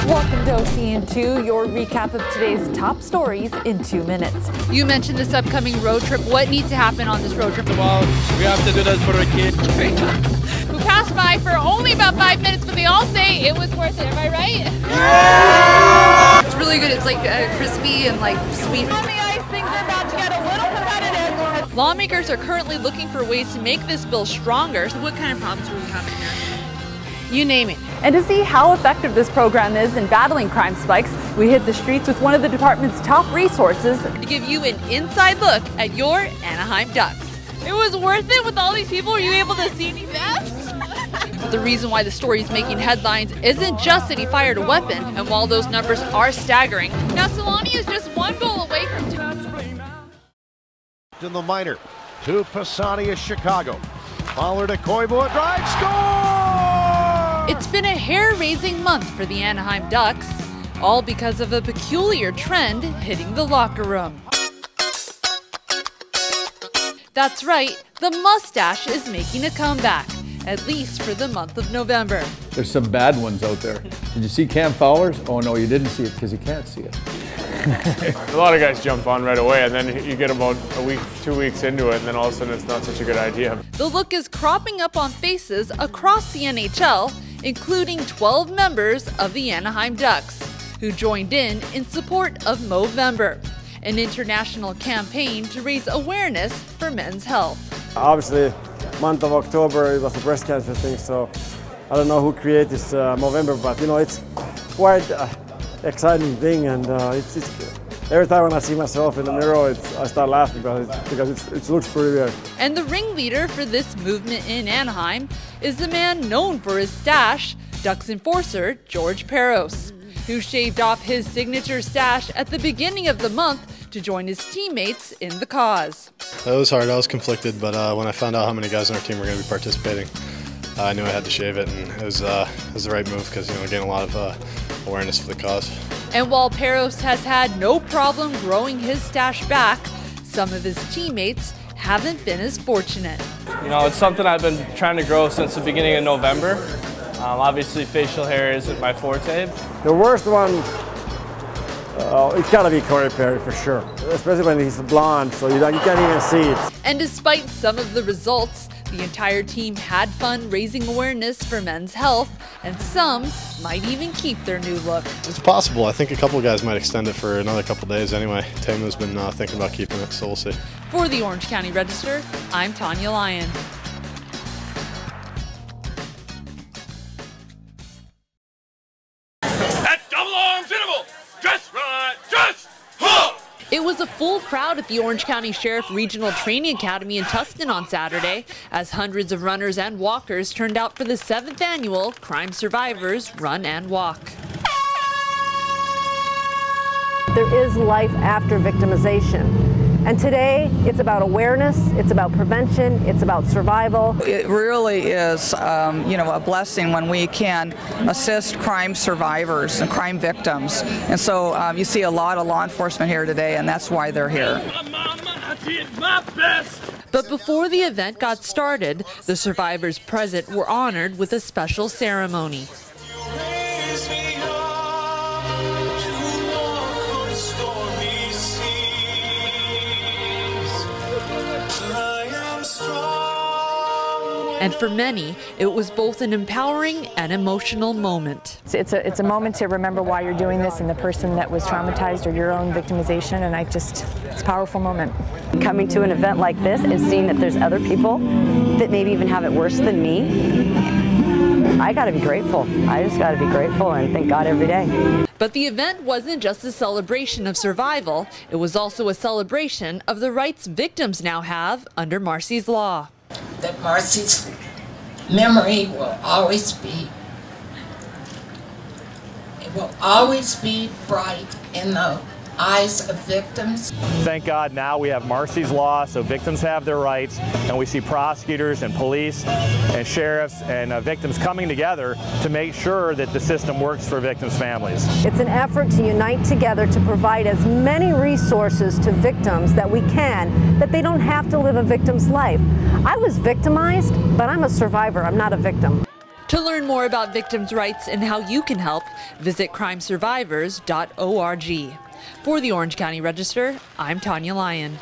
Welcome to OCN2, your recap of today's top stories in 2 minutes. You mentioned this upcoming road trip. What needs to happen on this road trip? Well, we have to do this for the kids. Who passed by for only about 5 minutes, but they all say it was worth it. Am I right? Yeah! It's really good. It's like crispy and like sweet. On the ice, things are about to get a little competitive. Lawmakers are currently looking for ways to make this bill stronger. So what kind of problems were we having here? You name it. And to see how effective this program is in battling crime spikes, we hit the streets with one of the department's top resources To give you an inside look at your Anaheim Ducks. It was worth it with all these people. Were you able to see any thefts? But the reason why the story is making headlines isn't just that he fired a weapon, and while those numbers are staggering, now Solani is just one goal away from two. In the minor, to Pisani of Chicago. Fowler to Koivu, a drive, score! It's been a hair-raising month for the Anaheim Ducks, all because of a peculiar trend hitting the locker room. That's right, the mustache is making a comeback, at least for the month of November. There's some bad ones out there. Did you see Cam Fowler's? Oh no, you didn't see it because you can't see it. A lot of guys jump on right away, and then you get about a week, 2 weeks into it, and then all of a sudden it's not such a good idea. The look is cropping up on faces across the NHL, including 12 members of the Anaheim Ducks, who joined in support of Movember, an international campaign to raise awareness for men's health. Obviously, month of October, it was the breast cancer thing, so I don't know who created this Movember, but you know, it's quite exciting thing, and it's every time when I see myself in the mirror, I start laughing because it looks pretty weird. And the ringleader for this movement in Anaheim is the man known for his stash, Ducks enforcer George Peros, who shaved off his signature stash at the beginning of the month to join his teammates in the cause. It was hard. I was conflicted, but when I found out how many guys on our team were going to be participating, I knew I had to shave it, and it was the right move because, you know, getting a lot of awareness for the cause. And while Peros has had no problem growing his stash back, some of his teammates haven't been as fortunate. You know, it's something I've been trying to grow since the beginning of November. Obviously, facial hair isn't my forte. The worst one, it's got to be Corey Perry for sure, especially when he's blonde, so you can't even see it. And despite some of the results, the entire team had fun raising awareness for men's health, and some might even keep their new look. It's possible. I think a couple of guys might extend it for another couple of days anyway. Tamu's been thinking about keeping it, so we'll see. For the Orange County Register, I'm Tanya Lyon. At double arms interval, just right, just huh! It was a full crowd at the Orange County Sheriff Regional Training Academy in Tustin on Saturday, as hundreds of runners and walkers turned out for the 7th annual Crime Survivors Run and Walk. There is life after victimization. And today, it's about awareness, it's about prevention, it's about survival. It really is, you know, a blessing when we can assist crime survivors and crime victims. And so you see a lot of law enforcement here today, and that's why they're here. I did my best. But before the event got started, the survivors present were honored with a special ceremony. And for many, it was both an empowering and emotional moment. It's a moment to remember why you're doing this and the person that was traumatized or your own victimization, and it's a powerful moment. Coming to an event like this and seeing that there's other people that maybe even have it worse than me, I gotta be grateful. I just gotta be grateful and thank God every day. But the event wasn't just a celebration of survival, it was also a celebration of the rights victims now have under Marcy's law. That Marcy's memory will always be bright in the eyes of victims. Thank God now we have Marcy's law, so victims have their rights, and we see prosecutors and police and sheriffs and victims coming together to make sure that the system works for victims' families. It's an effort to unite together to provide as many resources to victims that we can, that they don't have to live a victim's life. I was victimized, but I'm a survivor. I'm not a victim. To learn more about victims' rights and how you can help, visit crimesurvivors.org. For the Orange County Register, I'm Tanya Lyon.